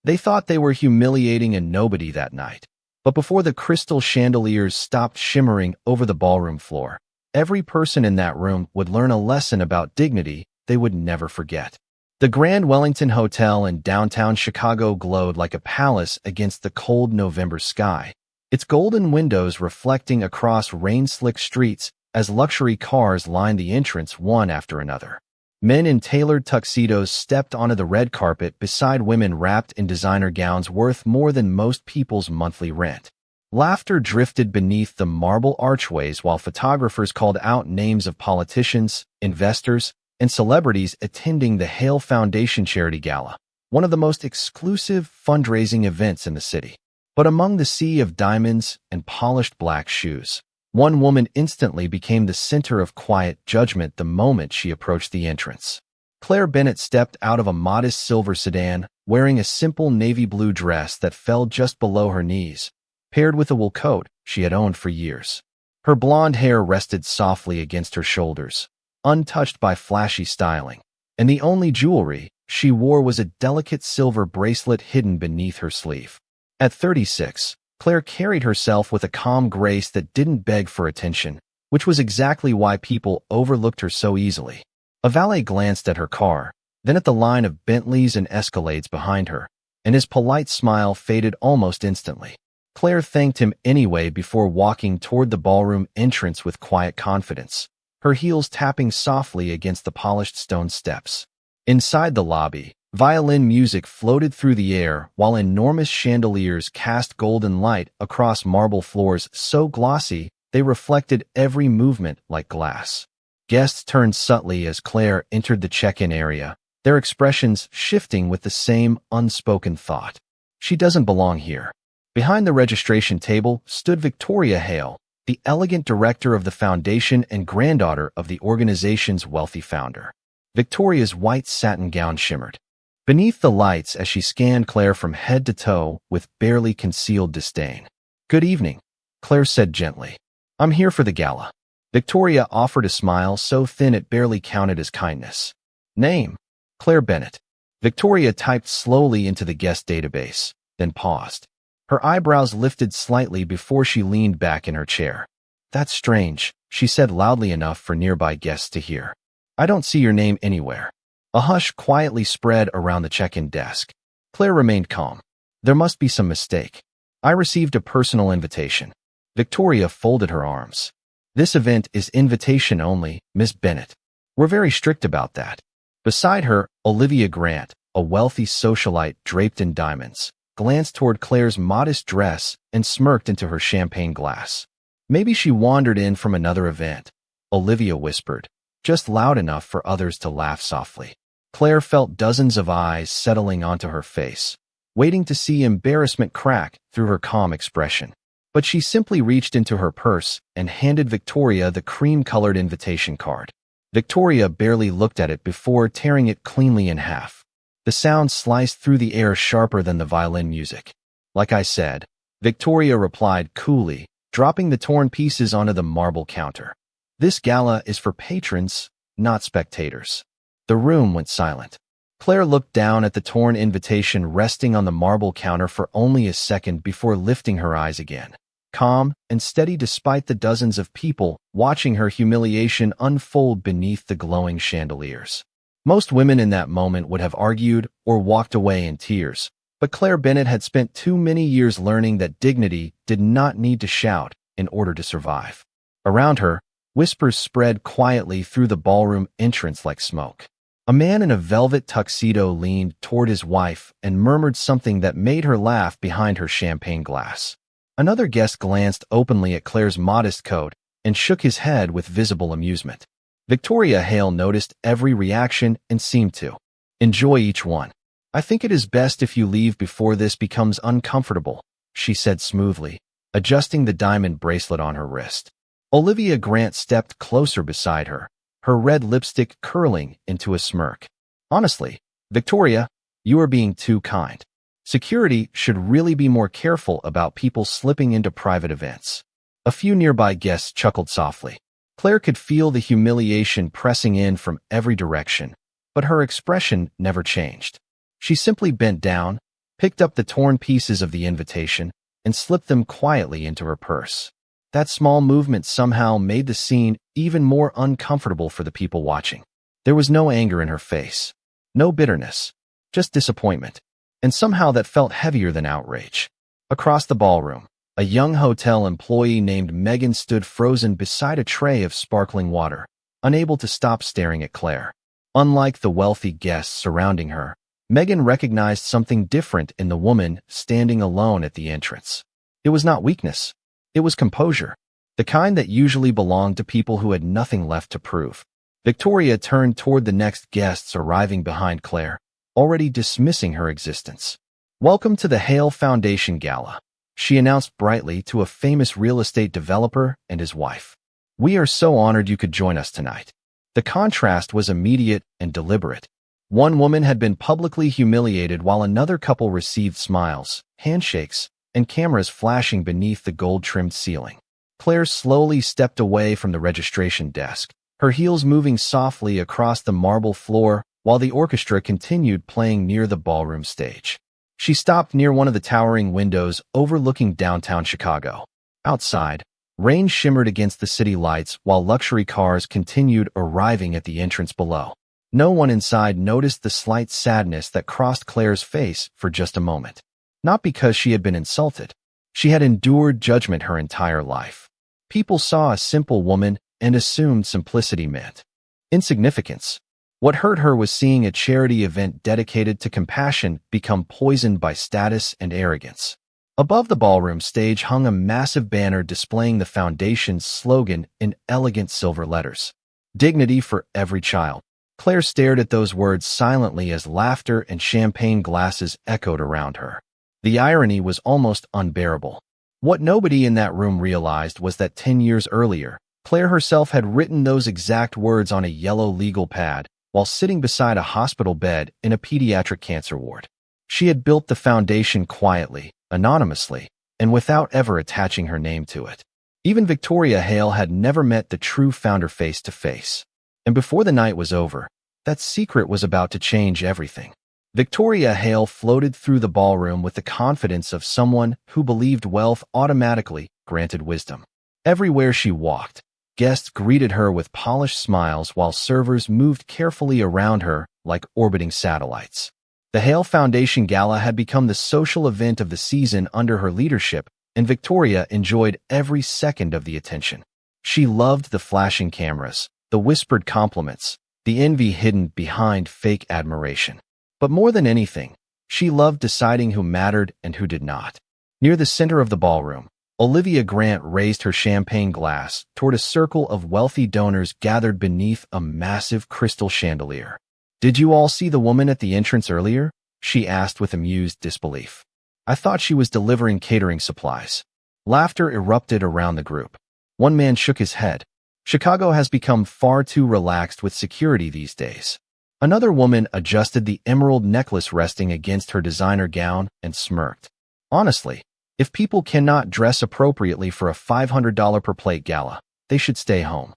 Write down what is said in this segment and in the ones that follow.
They thought they were humiliating a nobody that night. But before the crystal chandeliers stopped shimmering over the ballroom floor, every person in that room would learn a lesson about dignity they would never forget. The Grand Wellington Hotel in downtown Chicago glowed like a palace against the cold November sky, its golden windows reflecting across rain-slicked streets as luxury cars lined the entrance one after another. Men in tailored tuxedos stepped onto the red carpet beside women wrapped in designer gowns worth more than most people's monthly rent. Laughter drifted beneath the marble archways while photographers called out names of politicians, investors, and celebrities attending the Hale Foundation Charity Gala, one of the most exclusive fundraising events in the city. But among the sea of diamonds and polished black shoes, one woman instantly became the center of quiet judgment the moment she approached the entrance. Claire Bennett stepped out of a modest silver sedan, wearing a simple navy blue dress that fell just below her knees, paired with a wool coat she had owned for years. Her blonde hair rested softly against her shoulders, untouched by flashy styling, and the only jewelry she wore was a delicate silver bracelet hidden beneath her sleeve. At 36, Claire carried herself with a calm grace that didn't beg for attention, which was exactly why people overlooked her so easily. A valet glanced at her car, then at the line of Bentleys and Escalades behind her, and his polite smile faded almost instantly. Claire thanked him anyway before walking toward the ballroom entrance with quiet confidence, her heels tapping softly against the polished stone steps. Inside the lobby, violin music floated through the air while enormous chandeliers cast golden light across marble floors so glossy they reflected every movement like glass. Guests turned subtly as Claire entered the check-in area, their expressions shifting with the same unspoken thought. She doesn't belong here. Behind the registration table stood Victoria Hale, the elegant director of the foundation and granddaughter of the organization's wealthy founder. Victoria's white satin gown shimmered beneath the lights as she scanned Claire from head to toe with barely concealed disdain. "Good evening," Claire said gently. "I'm here for the gala." Victoria offered a smile so thin it barely counted as kindness. "Name?" "Claire Bennett." Victoria typed slowly into the guest database, then paused. Her eyebrows lifted slightly before she leaned back in her chair. "That's strange," she said loudly enough for nearby guests to hear. "I don't see your name anywhere." A hush quietly spread around the check-in desk. Claire remained calm. "There must be some mistake. I received a personal invitation." Victoria folded her arms. "This event is invitation only, Miss Bennett. We're very strict about that." Beside her, Olivia Grant, a wealthy socialite draped in diamonds, glanced toward Claire's modest dress and smirked into her champagne glass. "Maybe she wandered in from another event," Olivia whispered, just loud enough for others to laugh softly. Claire felt dozens of eyes settling onto her face, waiting to see embarrassment crack through her calm expression. But she simply reached into her purse and handed Victoria the cream-colored invitation card. Victoria barely looked at it before tearing it cleanly in half. The sound sliced through the air sharper than the violin music. "Like I said," Victoria replied coolly, dropping the torn pieces onto the marble counter. "This gala is for patrons, not spectators." The room went silent. Claire looked down at the torn invitation resting on the marble counter for only a second before lifting her eyes again, calm and steady despite the dozens of people watching her humiliation unfold beneath the glowing chandeliers. Most women in that moment would have argued or walked away in tears, but Claire Bennett had spent too many years learning that dignity did not need to shout in order to survive. Around her, whispers spread quietly through the ballroom entrance like smoke. A man in a velvet tuxedo leaned toward his wife and murmured something that made her laugh behind her champagne glass. Another guest glanced openly at Claire's modest coat and shook his head with visible amusement. Victoria Hale noticed every reaction and seemed to enjoy each one. "I think it is best if you leave before this becomes uncomfortable," she said smoothly, adjusting the diamond bracelet on her wrist. Olivia Grant stepped closer beside her, her red lipstick curling into a smirk. "Honestly, Victoria, you are being too kind. Security should really be more careful about people slipping into private events." A few nearby guests chuckled softly. Claire could feel the humiliation pressing in from every direction, but her expression never changed. She simply bent down, picked up the torn pieces of the invitation, and slipped them quietly into her purse. That small movement somehow made the scene even more uncomfortable for the people watching. There was no anger in her face, no bitterness, just disappointment, and somehow that felt heavier than outrage. Across the ballroom, a young hotel employee named Megan stood frozen beside a tray of sparkling water, unable to stop staring at Claire. Unlike the wealthy guests surrounding her, Megan recognized something different in the woman standing alone at the entrance. It was not weakness. It was composure, the kind that usually belonged to people who had nothing left to prove. Victoria turned toward the next guests arriving behind Claire, already dismissing her existence. "Welcome to the Hale Foundation Gala," she announced brightly to a famous real estate developer and his wife. "We are so honored you could join us tonight." The contrast was immediate and deliberate. One woman had been publicly humiliated while another couple received smiles, handshakes, and cameras flashing beneath the gold-trimmed ceiling. Claire slowly stepped away from the registration desk, her heels moving softly across the marble floor while the orchestra continued playing near the ballroom stage. She stopped near one of the towering windows overlooking downtown Chicago. Outside, rain shimmered against the city lights while luxury cars continued arriving at the entrance below. No one inside noticed the slight sadness that crossed Claire's face for just a moment. Not because she had been insulted. She had endured judgment her entire life. People saw a simple woman and assumed simplicity meant insignificance. What hurt her was seeing a charity event dedicated to compassion become poisoned by status and arrogance. Above the ballroom stage hung a massive banner displaying the foundation's slogan in elegant silver letters. "Dignity for every child." Claire stared at those words silently as laughter and champagne glasses echoed around her. The irony was almost unbearable. What nobody in that room realized was that 10 years earlier, Claire herself had written those exact words on a yellow legal pad while sitting beside a hospital bed in a pediatric cancer ward. She had built the foundation quietly, anonymously, and without ever attaching her name to it. Even Victoria Hale had never met the true founder face to face. And before the night was over, that secret was about to change everything. Victoria Hale floated through the ballroom with the confidence of someone who believed wealth automatically granted wisdom. Everywhere she walked, guests greeted her with polished smiles while servers moved carefully around her like orbiting satellites. The Hale Foundation Gala had become the social event of the season under her leadership, and Victoria enjoyed every second of the attention. She loved the flashing cameras, the whispered compliments, the envy hidden behind fake admiration. But more than anything, she loved deciding who mattered and who did not. Near the center of the ballroom, Olivia Grant raised her champagne glass toward a circle of wealthy donors gathered beneath a massive crystal chandelier. "Did you all see the woman at the entrance earlier?" she asked with amused disbelief. "I thought she was delivering catering supplies." Laughter erupted around the group. One man shook his head. "Chicago has become far too relaxed with security these days." Another woman adjusted the emerald necklace resting against her designer gown and smirked. "Honestly, if people cannot dress appropriately for a $500 per plate gala, they should stay home."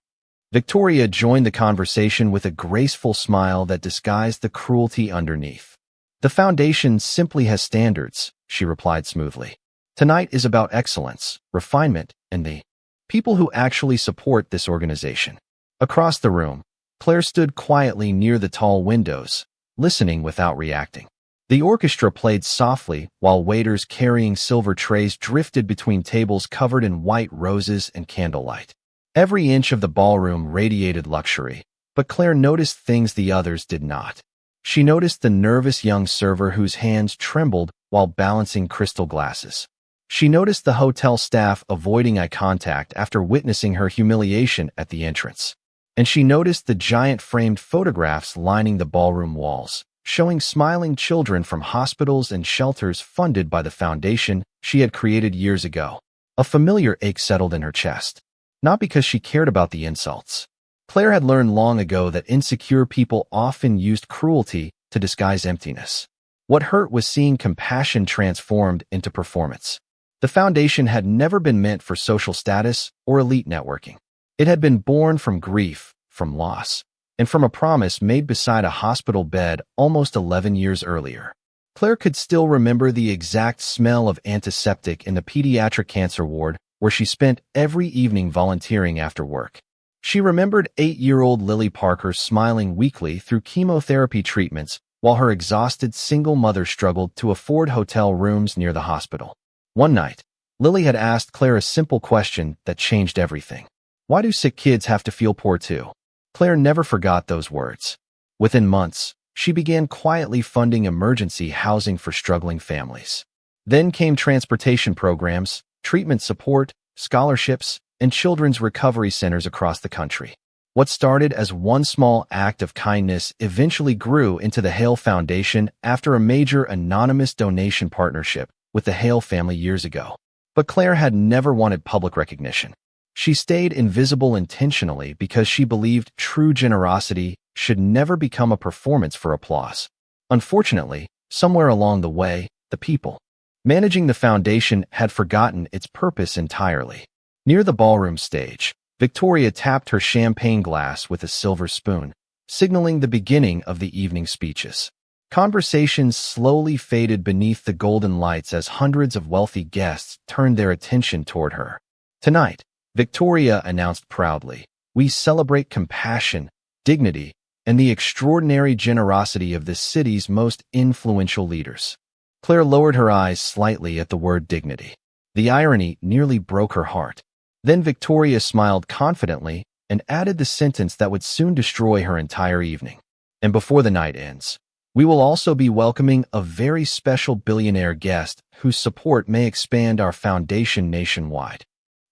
Victoria joined the conversation with a graceful smile that disguised the cruelty underneath. "The foundation simply has standards," she replied smoothly. "Tonight is about excellence, refinement, and the people who actually support this organization." Across the room, Claire stood quietly near the tall windows, listening without reacting. The orchestra played softly while waiters carrying silver trays drifted between tables covered in white roses and candlelight. Every inch of the ballroom radiated luxury, but Claire noticed things the others did not. She noticed the nervous young server whose hands trembled while balancing crystal glasses. She noticed the hotel staff avoiding eye contact after witnessing her humiliation at the entrance. And she noticed the giant framed photographs lining the ballroom walls, showing smiling children from hospitals and shelters funded by the foundation she had created years ago. A familiar ache settled in her chest. Not because she cared about the insults. Claire had learned long ago that insecure people often used cruelty to disguise emptiness. What hurt was seeing compassion transformed into performance. The foundation had never been meant for social status or elite networking. It had been born from grief, from loss, and from a promise made beside a hospital bed almost 11 years earlier. Claire could still remember the exact smell of antiseptic in the pediatric cancer ward where she spent every evening volunteering after work. She remembered 8-year-old Lily Parker smiling weakly through chemotherapy treatments while her exhausted single mother struggled to afford hotel rooms near the hospital. One night, Lily had asked Claire a simple question that changed everything. Why do sick kids have to feel poor too? Claire never forgot those words. Within months, she began quietly funding emergency housing for struggling families. Then came transportation programs, treatment support, scholarships, and children's recovery centers across the country. What started as one small act of kindness eventually grew into the Hale Foundation after a major anonymous donation partnership with the Hale family years ago. But Claire had never wanted public recognition. She stayed invisible intentionally because she believed true generosity should never become a performance for applause. Unfortunately, somewhere along the way, the people managing the foundation had forgotten its purpose entirely. Near the ballroom stage, Victoria tapped her champagne glass with a silver spoon, signaling the beginning of the evening speeches. Conversations slowly faded beneath the golden lights as hundreds of wealthy guests turned their attention toward her. Tonight, Victoria announced proudly, "We celebrate compassion, dignity, and the extraordinary generosity of this city's most influential leaders." Claire lowered her eyes slightly at the word dignity. The irony nearly broke her heart. Then Victoria smiled confidently and added the sentence that would soon destroy her entire evening. "And before the night ends, we will also be welcoming a very special billionaire guest whose support may expand our foundation nationwide."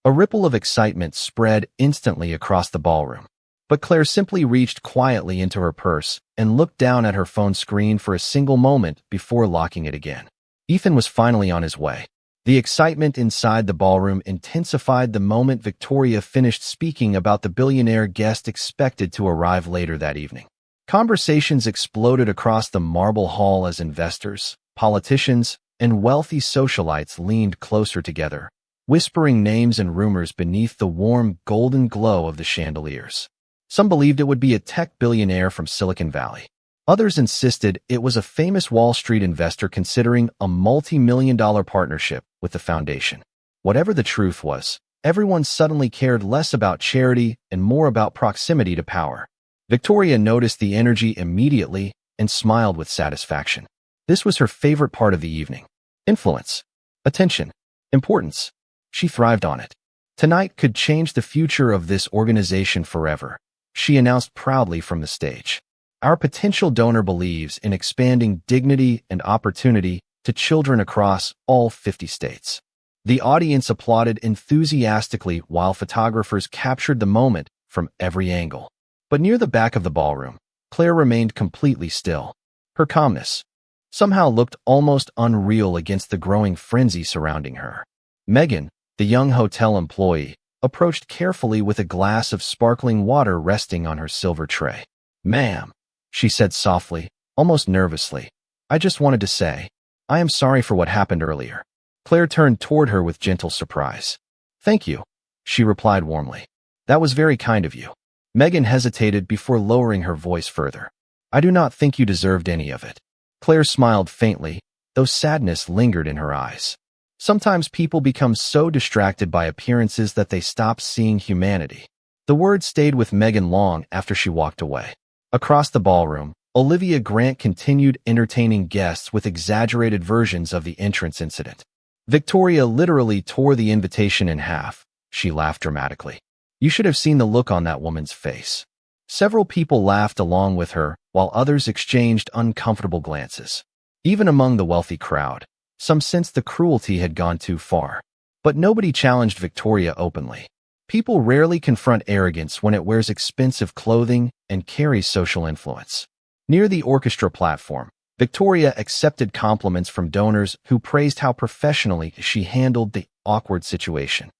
A ripple of excitement spread instantly across the ballroom. But Claire simply reached quietly into her purse and looked down at her phone screen for a single moment before locking it again. Ethan was finally on his way. The excitement inside the ballroom intensified the moment Victoria finished speaking about the billionaire guest expected to arrive later that evening. Conversations exploded across the marble hall as investors, politicians, and wealthy socialites leaned closer together, whispering names and rumors beneath the warm golden glow of the chandeliers. Some believed it would be a tech billionaire from Silicon Valley. Others insisted it was a famous Wall Street investor considering a multi-million-dollar partnership with the foundation. Whatever the truth was, everyone suddenly cared less about charity and more about proximity to power. Victoria noticed the energy immediately and smiled with satisfaction. This was her favorite part of the evening. Influence, attention, importance. She thrived on it. Tonight could change the future of this organization forever, she announced proudly from the stage. Our potential donor believes in expanding dignity and opportunity to children across all 50 states. The audience applauded enthusiastically while photographers captured the moment from every angle. But near the back of the ballroom, Claire remained completely still. Her calmness somehow looked almost unreal against the growing frenzy surrounding her. Megan, the young hotel employee, approached carefully with a glass of sparkling water resting on her silver tray. "Ma'am," she said softly, almost nervously, "I just wanted to say, I am sorry for what happened earlier." Claire turned toward her with gentle surprise. "Thank you," she replied warmly. "That was very kind of you." Megan hesitated before lowering her voice further. "I do not think you deserved any of it." Claire smiled faintly, though sadness lingered in her eyes. Sometimes people become so distracted by appearances that they stop seeing humanity. The words stayed with Megan long after she walked away. Across the ballroom, Olivia Grant continued entertaining guests with exaggerated versions of the entrance incident. Victoria literally tore the invitation in half. She laughed dramatically. You should have seen the look on that woman's face. Several people laughed along with her, while others exchanged uncomfortable glances. Even among the wealthy crowd, some sensed the cruelty had gone too far. But nobody challenged Victoria openly. People rarely confront arrogance when it wears expensive clothing and carries social influence. Near the orchestra platform, Victoria accepted compliments from donors who praised how professionally she handled the awkward situation.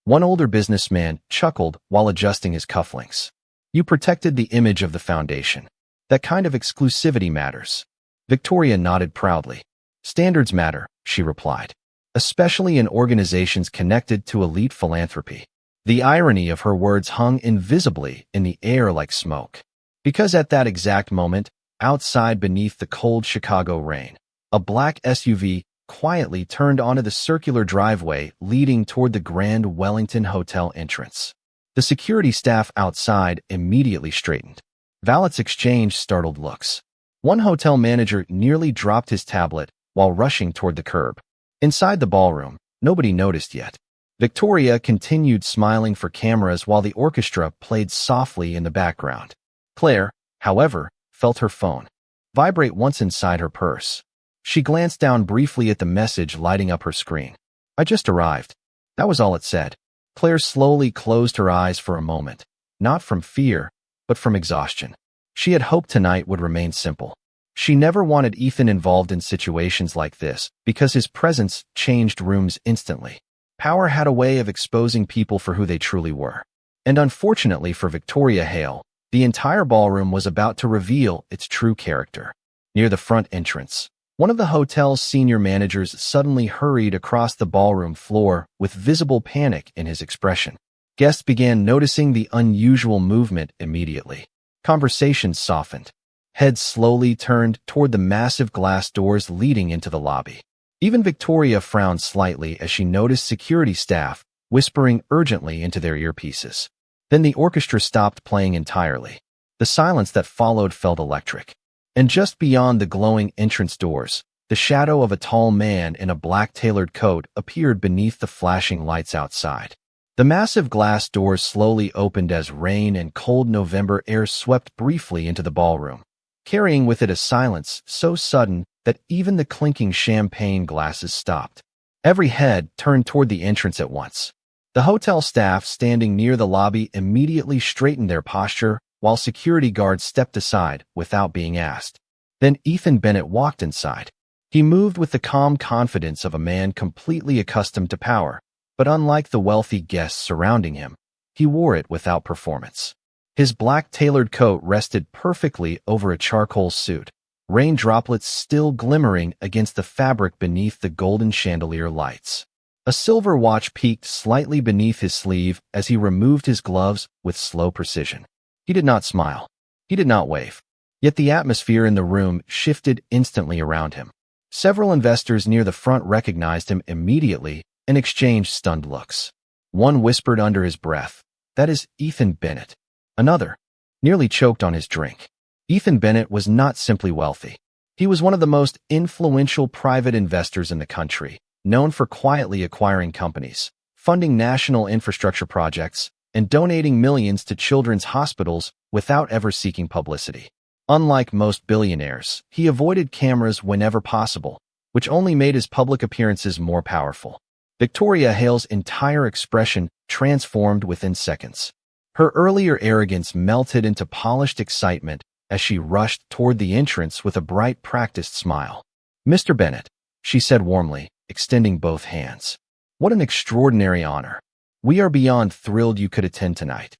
One older businessman chuckled while adjusting his cufflinks. "You protected the image of the foundation. That kind of exclusivity matters." Victoria nodded proudly. "Standards matter," she replied, "especially in organizations connected to elite philanthropy." The irony of her words hung invisibly in the air like smoke. Because at that exact moment, outside beneath the cold Chicago rain, A black SUV quietly turned onto the circular driveway leading toward the Grand Wellington Hotel entrance. The security staff outside immediately straightened. Valets exchanged startled looks. One hotel manager nearly dropped his tablet while rushing toward the curb. Inside the ballroom, nobody noticed yet. Victoria continued smiling for cameras while the orchestra played softly in the background. Claire, however, felt her phone vibrate once inside her purse. She glanced down briefly at the message lighting up her screen. "I just arrived." That was all it said. Claire slowly closed her eyes for a moment, not from fear, but from exhaustion. She had hoped tonight would remain simple. She never wanted Ethan involved in situations like this because his presence changed rooms instantly. Power had a way of exposing people for who they truly were. And unfortunately for Victoria Hale, the entire ballroom was about to reveal its true character. Near the front entrance, one of the hotel's senior managers suddenly hurried across the ballroom floor with visible panic in his expression. Guests began noticing the unusual movement immediately. Conversations softened. Heads slowly turned toward the massive glass doors leading into the lobby. Even Victoria frowned slightly as she noticed security staff whispering urgently into their earpieces. Then the orchestra stopped playing entirely. The silence that followed felt electric. And just beyond the glowing entrance doors, the shadow of a tall man in a black tailored coat appeared beneath the flashing lights outside. The massive glass doors slowly opened as rain and cold November air swept briefly into the ballroom, carrying with it a silence so sudden that even the clinking champagne glasses stopped. Every head turned toward the entrance at once. The hotel staff standing near the lobby immediately straightened their posture while security guards stepped aside without being asked. Then Ethan Bennett walked inside. He moved with the calm confidence of a man completely accustomed to power, but unlike the wealthy guests surrounding him, he wore it without performance. His black tailored coat rested perfectly over a charcoal suit, rain droplets still glimmering against the fabric beneath the golden chandelier lights. A silver watch peeked slightly beneath his sleeve as he removed his gloves with slow precision. He did not smile. He did not wave. Yet the atmosphere in the room shifted instantly around him. Several investors near the front recognized him immediately and exchanged stunned looks. One whispered under his breath, "That is Ethan Bennett." Another nearly choked on his drink. Ethan Bennett was not simply wealthy. He was one of the most influential private investors in the country, known for quietly acquiring companies, funding national infrastructure projects, and donating millions to children's hospitals without ever seeking publicity. Unlike most billionaires, he avoided cameras whenever possible, which only made his public appearances more powerful. Victoria Hale's entire expression transformed within seconds. Her earlier arrogance melted into polished excitement as she rushed toward the entrance with a bright, practiced smile. "Mr. Bennett," she said warmly, extending both hands. "What an extraordinary honor. We are beyond thrilled you could attend tonight."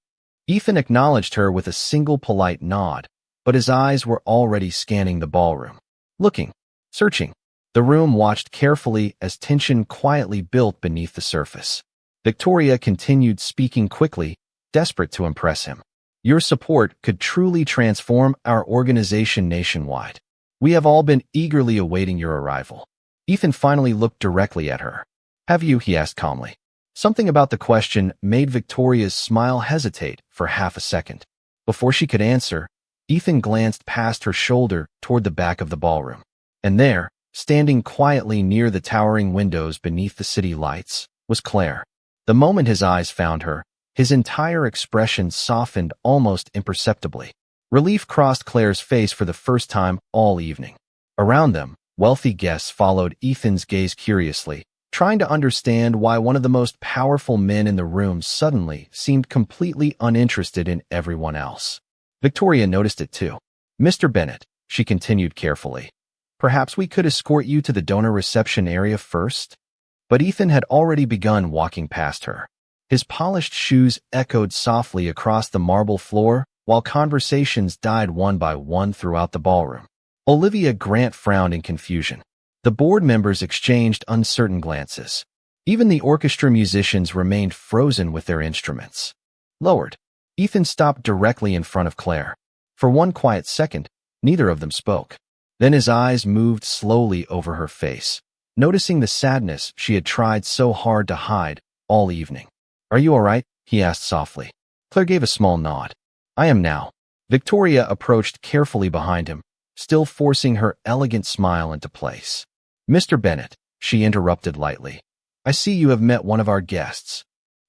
Ethan acknowledged her with a single polite nod, but his eyes were already scanning the ballroom. Looking, searching. The room watched carefully as tension quietly built beneath the surface. Victoria continued speaking quickly, desperate to impress him. "Your support could truly transform our organization nationwide. We have all been eagerly awaiting your arrival." Ethan finally looked directly at her. "Have you?" he asked calmly. Something about the question made Victoria's smile hesitate for half a second. Before she could answer, Ethan glanced past her shoulder toward the back of the ballroom. And there, standing quietly near the towering windows beneath the city lights, was Claire. The moment his eyes found her, his entire expression softened almost imperceptibly. Relief crossed Claire's face for the first time all evening. Around them, wealthy guests followed Ethan's gaze curiously, trying to understand why one of the most powerful men in the room suddenly seemed completely uninterested in everyone else. Victoria noticed it too. "Mr. Bennett," she continued carefully, "perhaps we could escort you to the donor reception area first?" But Ethan had already begun walking past her. His polished shoes echoed softly across the marble floor while conversations died one by one throughout the ballroom. Olivia Grant frowned in confusion. The board members exchanged uncertain glances. Even the orchestra musicians remained frozen with their instruments. Lowered, Ethan stopped directly in front of Claire. For one quiet second, neither of them spoke. Then his eyes moved slowly over her face, noticing the sadness she had tried so hard to hide all evening. "Are you all right?" he asked softly. Claire gave a small nod. "I am now." Victoria approached carefully behind him, still forcing her elegant smile into place. "Mr. Bennett," she interrupted lightly, "I see you have met one of our guests."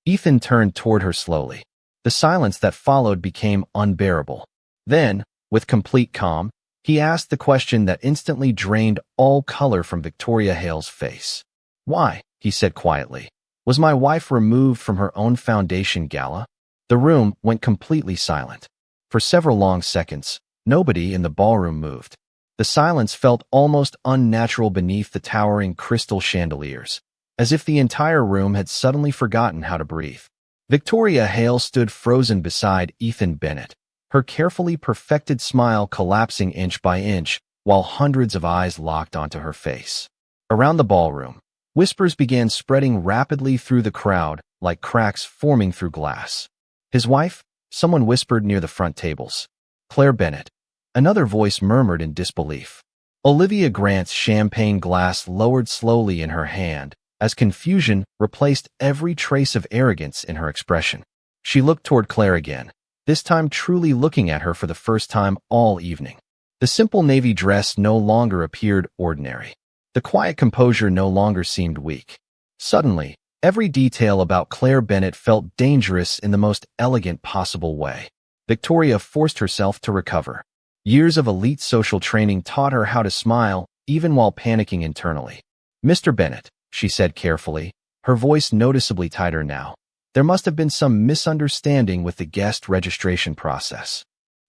Ethan turned toward her slowly. The silence that followed became unbearable. Then, with complete calm, he asked the question that instantly drained all color from Victoria Hale's face. "Why?" he said quietly. "Was my wife removed from her own foundation gala?" The room went completely silent. For several long seconds, nobody in the ballroom moved. The silence felt almost unnatural beneath the towering crystal chandeliers, as if the entire room had suddenly forgotten how to breathe. Victoria Hale stood frozen beside Ethan Bennett, her carefully perfected smile collapsing inch by inch while hundreds of eyes locked onto her face. Around the ballroom, whispers began spreading rapidly through the crowd like cracks forming through glass. "His wife?" someone whispered near the front tables. "Claire Bennett." Another voice murmured in disbelief. Olivia Grant's champagne glass lowered slowly in her hand as confusion replaced every trace of arrogance in her expression. She looked toward Claire again, this time truly looking at her for the first time all evening. The simple navy dress no longer appeared ordinary. The quiet composure no longer seemed weak. Suddenly, every detail about Claire Bennett felt dangerous in the most elegant possible way. Victoria forced herself to recover. Years of elite social training taught her how to smile, even while panicking internally. "Mr. Bennett," she said carefully, her voice noticeably tighter now. "There must have been some misunderstanding with the guest registration process."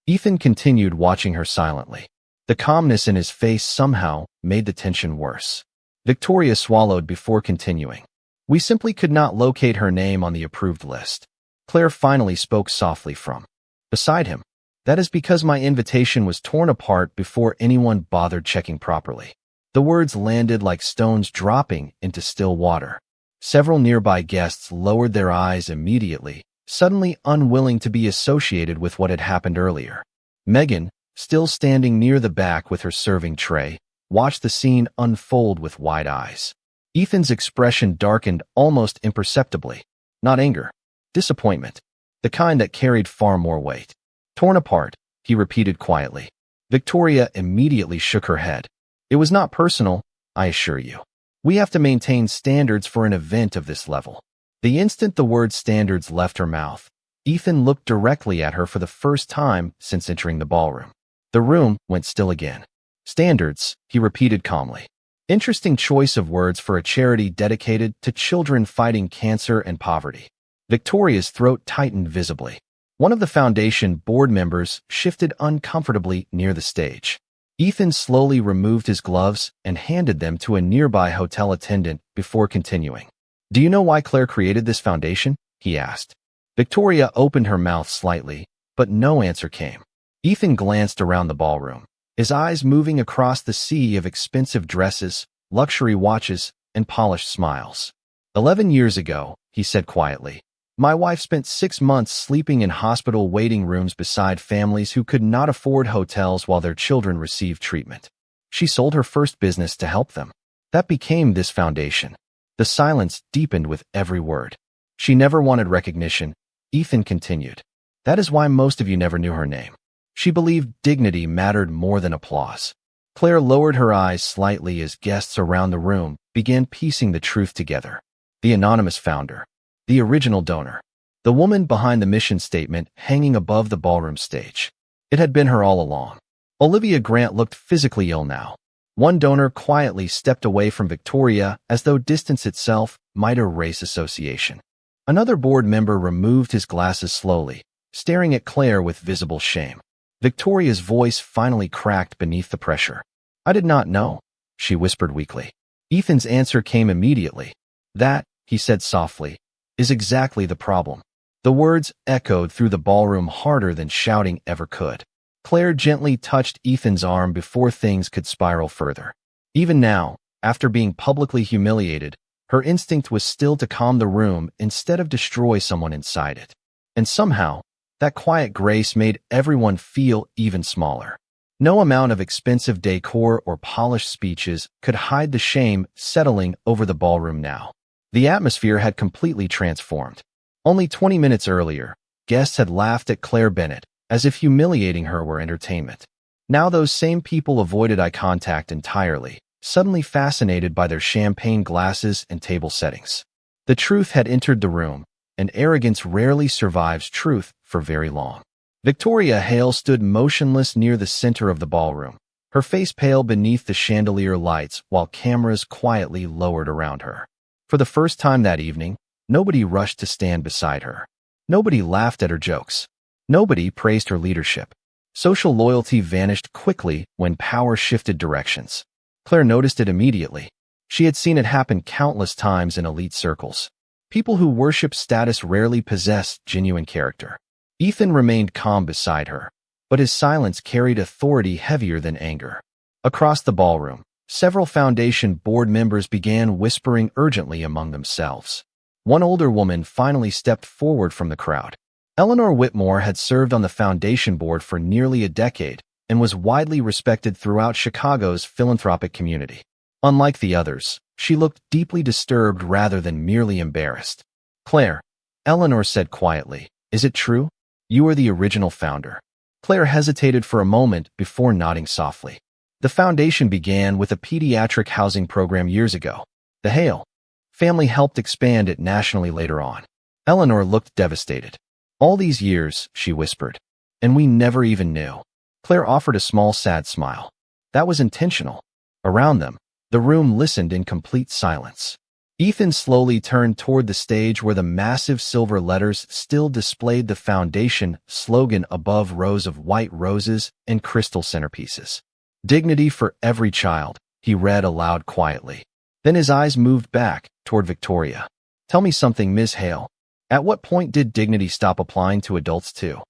Ethan continued watching her silently. The calmness in his face somehow made the tension worse. Victoria swallowed before continuing. "We simply could not locate her name on the approved list." Claire finally spoke softly from beside him. "That is because my invitation was torn apart before anyone bothered checking properly." The words landed like stones dropping into still water. Several nearby guests lowered their eyes immediately, suddenly unwilling to be associated with what had happened earlier. Megan, still standing near the back with her serving tray, watched the scene unfold with wide eyes. Ethan's expression darkened almost imperceptibly. Not anger, disappointment, the kind that carried far more weight. "Torn apart," he repeated quietly. Victoria immediately shook her head. "It was not personal, I assure you. We have to maintain standards for an event of this level." The instant the word standards left her mouth, Ethan looked directly at her for the first time since entering the ballroom. The room went still again. "Standards," he repeated calmly. Interesting choice of words for a charity dedicated to children fighting cancer and poverty. Victoria's throat tightened visibly. One of the foundation board members shifted uncomfortably near the stage. Ethan slowly removed his gloves and handed them to a nearby hotel attendant before continuing. "Do you know why Claire created this foundation?" he asked. Victoria opened her mouth slightly, but no answer came. Ethan glanced around the ballroom, his eyes moving across the sea of expensive dresses, luxury watches, and polished smiles. 11 years ago, he said quietly, my wife spent 6 months sleeping in hospital waiting rooms beside families who could not afford hotels while their children received treatment. She sold her first business to help them. That became this foundation. The silence deepened with every word. She never wanted recognition, Ethan continued. That is why most of you never knew her name. She believed dignity mattered more than applause. Claire lowered her eyes slightly as guests around the room began piecing the truth together. The anonymous founder. The original donor. The woman behind the mission statement hanging above the ballroom stage. It had been her all along. Olivia Grant looked physically ill now. One donor quietly stepped away from Victoria as though distance itself might erase association. Another board member removed his glasses slowly, staring at Claire with visible shame. Victoria's voice finally cracked beneath the pressure. I did not know, she whispered weakly. Ethan's answer came immediately. That, he said softly, is exactly the problem. The words echoed through the ballroom harder than shouting ever could. Claire gently touched Ethan's arm before things could spiral further. Even now, after being publicly humiliated, her instinct was still to calm the room instead of destroy someone inside it. And somehow, that quiet grace made everyone feel even smaller. No amount of expensive decor or polished speeches could hide the shame settling over the ballroom now. The atmosphere had completely transformed. Only 20 minutes earlier, guests had laughed at Claire Bennett, as if humiliating her were entertainment. Now those same people avoided eye contact entirely, suddenly fascinated by their champagne glasses and table settings. The truth had entered the room, and arrogance rarely survives truth for very long. Victoria Hale stood motionless near the center of the ballroom, her face pale beneath the chandelier lights while cameras quietly lowered around her. For the first time that evening, nobody rushed to stand beside her. Nobody laughed at her jokes. Nobody praised her leadership. Social loyalty vanished quickly when power shifted directions. Claire noticed it immediately. She had seen it happen countless times in elite circles. People who worship status rarely possess genuine character. Ethan remained calm beside her, but his silence carried authority heavier than anger. Across the ballroom, several foundation board members began whispering urgently among themselves. One older woman finally stepped forward from the crowd. Eleanor Whitmore had served on the foundation board for nearly a decade and was widely respected throughout Chicago's philanthropic community. Unlike the others, she looked deeply disturbed rather than merely embarrassed. "Claire," Eleanor said quietly, "is it true? You are the original founder." Claire hesitated for a moment before nodding softly. The foundation began with a pediatric housing program years ago. The Hale family helped expand it nationally later on. Eleanor looked devastated. "All these years," she whispered, "and we never even knew." Claire offered a small, sad smile. That was intentional. Around them, the room listened in complete silence. Ethan slowly turned toward the stage where the massive silver letters still displayed the foundation slogan above rows of white roses and crystal centerpieces. "Dignity for every child," he read aloud quietly. Then his eyes moved back toward Victoria. "Tell me something, Ms. Hale. At what point did dignity stop applying to adults too?"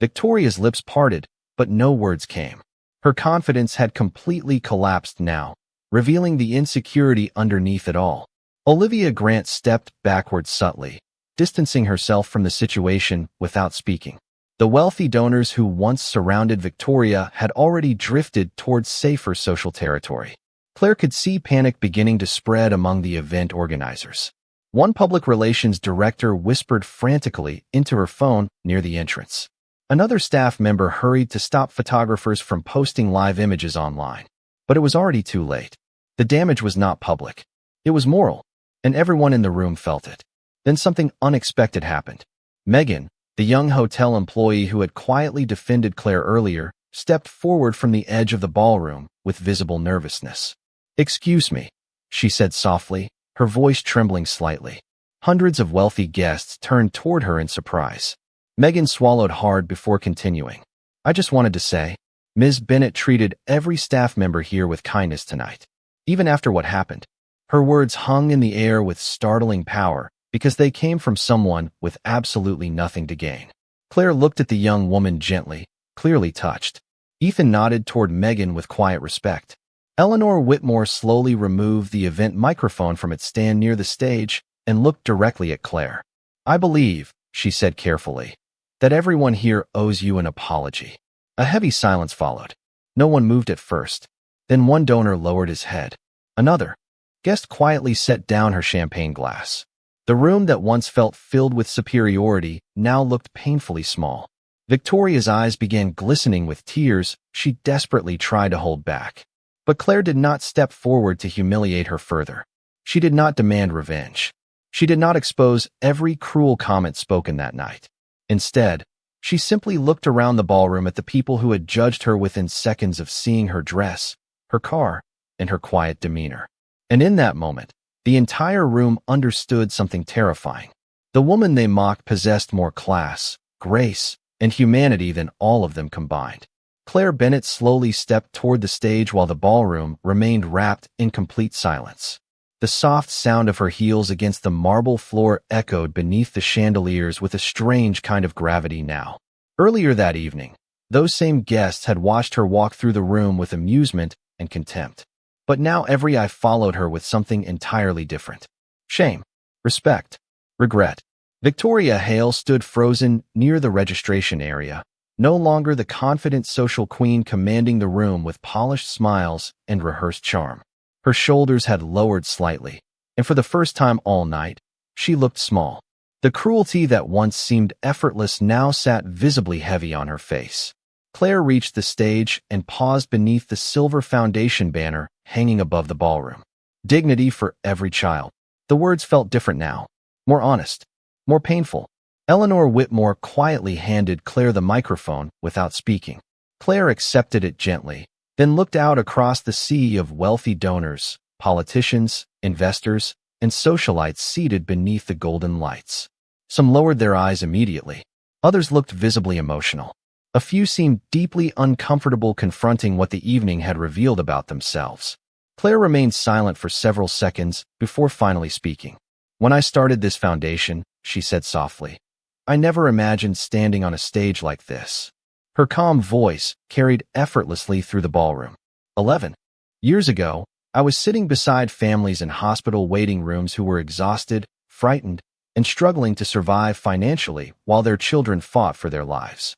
Victoria's lips parted, but no words came. Her confidence had completely collapsed now, revealing the insecurity underneath it all. Olivia Grant stepped backward subtly, distancing herself from the situation without speaking. The wealthy donors who once surrounded Victoria had already drifted towards safer social territory. Claire could see panic beginning to spread among the event organizers. One public relations director whispered frantically into her phone near the entrance. Another staff member hurried to stop photographers from posting live images online. But it was already too late. The damage was not public. It was moral, and everyone in the room felt it. Then something unexpected happened. Megan, the young hotel employee who had quietly defended Claire earlier, stepped forward from the edge of the ballroom with visible nervousness. "Excuse me," she said softly, her voice trembling slightly. Hundreds of wealthy guests turned toward her in surprise. Megan swallowed hard before continuing. "I just wanted to say, Ms. Bennett treated every staff member here with kindness tonight. Even after what happened." Her words hung in the air with startling power because they came from someone with absolutely nothing to gain. Claire looked at the young woman gently, clearly touched. Ethan nodded toward Megan with quiet respect. Eleanor Whitmore slowly removed the event microphone from its stand near the stage and looked directly at Claire. "I believe," she said carefully, "that everyone here owes you an apology." A heavy silence followed. No one moved at first. Then one donor lowered his head. Another guest quietly set down her champagne glass. The room that once felt filled with superiority now looked painfully small. Victoria's eyes began glistening with tears she desperately tried to hold back. But Claire did not step forward to humiliate her further. She did not demand revenge. She did not expose every cruel comment spoken that night. Instead, she simply looked around the ballroom at the people who had judged her within seconds of seeing her dress, her car, and her quiet demeanor. And in that moment, the entire room understood something terrifying. The woman they mocked possessed more class, grace, and humanity than all of them combined. Claire Bennett slowly stepped toward the stage while the ballroom remained wrapped in complete silence. The soft sound of her heels against the marble floor echoed beneath the chandeliers with a strange kind of gravity now. Earlier that evening, those same guests had watched her walk through the room with amusement and contempt. But now every eye followed her with something entirely different. Shame, respect, regret. Victoria Hale stood frozen near the registration area, No longer the confident social queen commanding the room with polished smiles and rehearsed charm. Her shoulders had lowered slightly, and for the first time all night, she looked small. The cruelty that once seemed effortless now sat visibly heavy on her face. Claire reached the stage and paused beneath the silver foundation banner hanging above the ballroom. Dignity for every child. The words felt different now, more honest, more painful. Eleanor Whitmore quietly handed Claire the microphone without speaking. Claire accepted it gently, then looked out across the sea of wealthy donors, politicians, investors, and socialites seated beneath the golden lights. Some lowered their eyes immediately. Others looked visibly emotional. A few seemed deeply uncomfortable confronting what the evening had revealed about themselves. Claire remained silent for several seconds before finally speaking. "When I started this foundation," she said softly, "I never imagined standing on a stage like this." Her calm voice carried effortlessly through the ballroom. 11 years ago, I was sitting beside families in hospital waiting rooms who were exhausted, frightened, and struggling to survive financially while their children fought for their lives.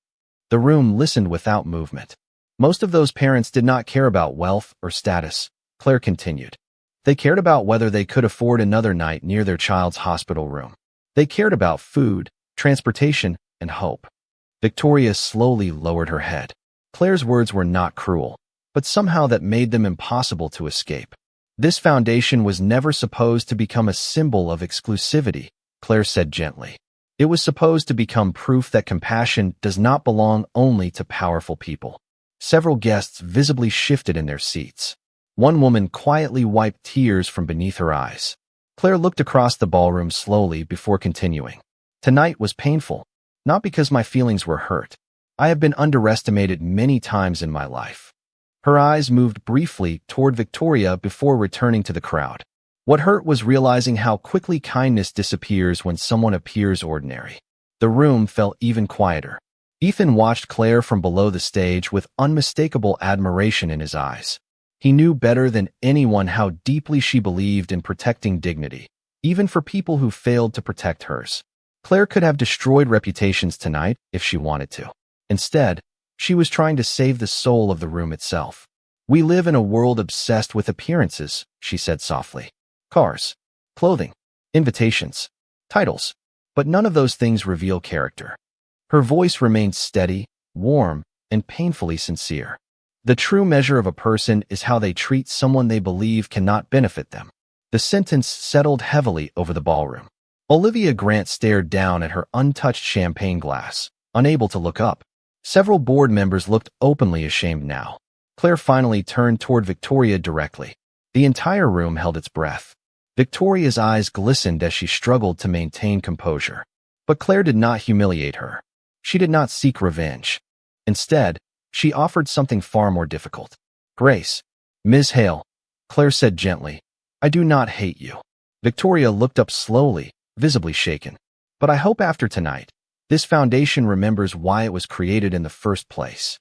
The room listened without movement. Most of those parents did not care about wealth or status, Claire continued. They cared about whether they could afford another night near their child's hospital room. They cared about food, transportation, and hope. Victoria slowly lowered her head. Claire's words were not cruel, but somehow that made them impossible to escape. "This foundation was never supposed to become a symbol of exclusivity," Claire said gently. "It was supposed to become proof that compassion does not belong only to powerful people." Several guests visibly shifted in their seats. One woman quietly wiped tears from beneath her eyes. Claire looked across the ballroom slowly before continuing. "Tonight was painful, not because my feelings were hurt. I have been underestimated many times in my life." Her eyes moved briefly toward Victoria before returning to the crowd. What hurt was realizing how quickly kindness disappears when someone appears ordinary. The room felt even quieter. Ethan watched Claire from below the stage with unmistakable admiration in his eyes. He knew better than anyone how deeply she believed in protecting dignity, even for people who failed to protect hers. Claire could have destroyed reputations tonight if she wanted to. Instead, she was trying to save the soul of the room itself. "We live in a world obsessed with appearances," she said softly. "Cars, clothing, invitations, titles. But none of those things reveal character." Her voice remained steady, warm, and painfully sincere. "The true measure of a person is how they treat someone they believe cannot benefit them." The sentence settled heavily over the ballroom. Olivia Grant stared down at her untouched champagne glass, unable to look up. Several board members looked openly ashamed now. Claire finally turned toward Victoria directly. The entire room held its breath. Victoria's eyes glistened as she struggled to maintain composure. But Claire did not humiliate her. She did not seek revenge. Instead, she offered something far more difficult. "Grace." "Ms. Hale," Claire said gently, "I do not hate you." Victoria looked up slowly, visibly shaken. "But I hope after tonight, this foundation remembers why it was created in the first place."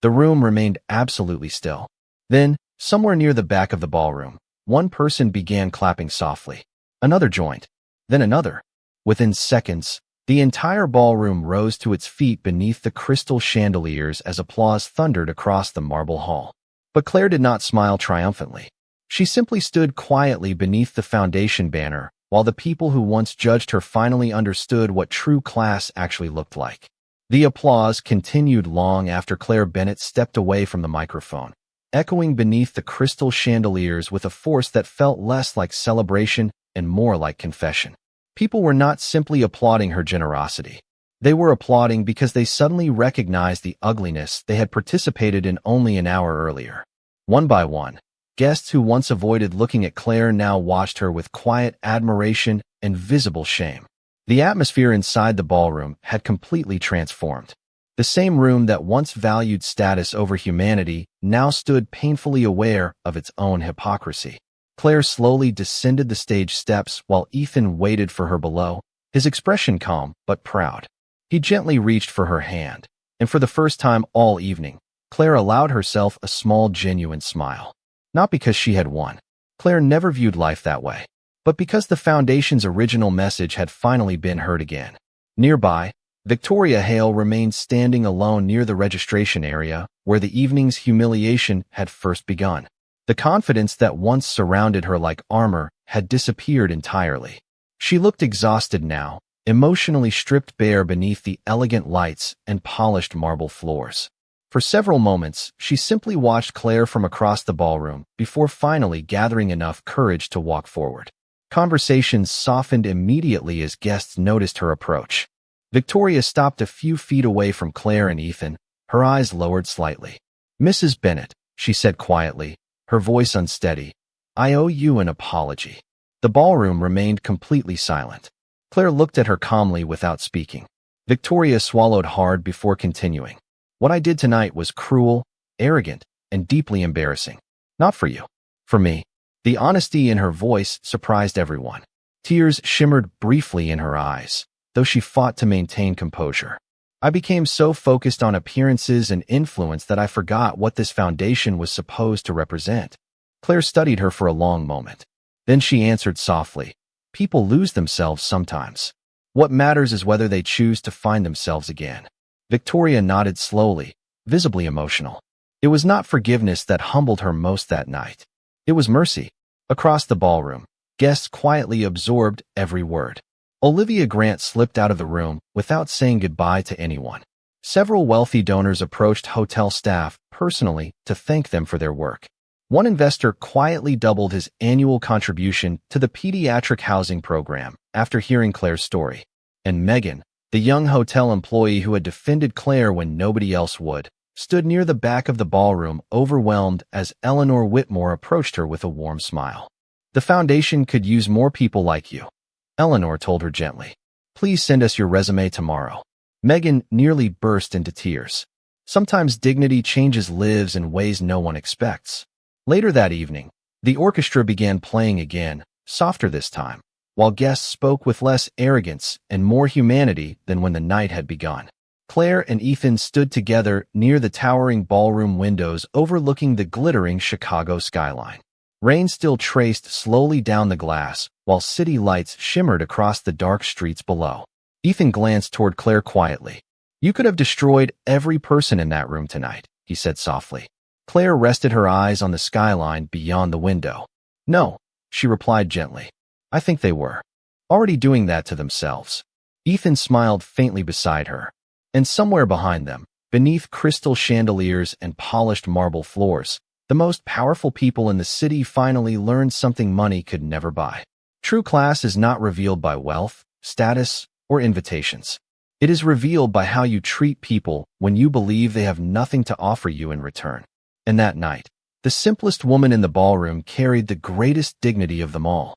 The room remained absolutely still. Then, somewhere near the back of the ballroom, one person began clapping softly. Another joined. Then another. Within seconds, the entire ballroom rose to its feet beneath the crystal chandeliers as applause thundered across the marble hall. But Claire did not smile triumphantly. She simply stood quietly beneath the foundation banner, while the people who once judged her finally understood what true class actually looked like. The applause continued long after Claire Bennett stepped away from the microphone, echoing beneath the crystal chandeliers with a force that felt less like celebration and more like confession. People were not simply applauding her generosity. They were applauding because they suddenly recognized the ugliness they had participated in only an hour earlier. One by one, guests who once avoided looking at Claire now watched her with quiet admiration and visible shame. The atmosphere inside the ballroom had completely transformed. The same room that once valued status over humanity now stood painfully aware of its own hypocrisy. Claire slowly descended the stage steps while Ethan waited for her below, his expression calm but proud. He gently reached for her hand, and for the first time all evening, Claire allowed herself a small, genuine smile. Not because she had won. Claire never viewed life that way, but because the foundation's original message had finally been heard again. Nearby, Victoria Hale remained standing alone near the registration area, where the evening's humiliation had first begun. The confidence that once surrounded her like armor had disappeared entirely. She looked exhausted now, emotionally stripped bare beneath the elegant lights and polished marble floors. For several moments, she simply watched Claire from across the ballroom before finally gathering enough courage to walk forward. Conversations softened immediately as guests noticed her approach. Victoria stopped a few feet away from Claire and Ethan, her eyes lowered slightly. "Mrs. Bennet," she said quietly, her voice unsteady, "I owe you an apology." The ballroom remained completely silent. Claire looked at her calmly without speaking. Victoria swallowed hard before continuing. "What I did tonight was cruel, arrogant, and deeply embarrassing. Not for you. For me." The honesty in her voice surprised everyone. Tears shimmered briefly in her eyes, though she fought to maintain composure. "I became so focused on appearances and influence that I forgot what this foundation was supposed to represent." Claire studied her for a long moment. Then she answered softly, "People lose themselves sometimes. What matters is whether they choose to find themselves again." Victoria nodded slowly, visibly emotional. It was not forgiveness that humbled her most that night. It was mercy. Across the ballroom, guests quietly absorbed every word. Olivia Grant slipped out of the room without saying goodbye to anyone. Several wealthy donors approached hotel staff personally to thank them for their work. One investor quietly doubled his annual contribution to the pediatric housing program after hearing Claire's story. And Megan, the young hotel employee who had defended Claire when nobody else would, stood near the back of the ballroom, overwhelmed as Eleanor Whitmore approached her with a warm smile. "The foundation could use more people like you," Eleanor told her gently. "Please send us your resume tomorrow." Megan nearly burst into tears. Sometimes dignity changes lives in ways no one expects. Later that evening, the orchestra began playing again, softer this time, while guests spoke with less arrogance and more humanity than when the night had begun. Claire and Ethan stood together near the towering ballroom windows overlooking the glittering Chicago skyline. Rain still traced slowly down the glass, while city lights shimmered across the dark streets below. Ethan glanced toward Claire quietly. "You could have destroyed every person in that room tonight," he said softly. Claire rested her eyes on the skyline beyond the window. "No," she replied gently. "I think they were already doing that to themselves." Ethan smiled faintly beside her. And somewhere behind them, beneath crystal chandeliers and polished marble floors, the most powerful people in the city finally learned something money could never buy. True class is not revealed by wealth, status, or invitations. It is revealed by how you treat people when you believe they have nothing to offer you in return. And that night, the simplest woman in the ballroom carried the greatest dignity of them all.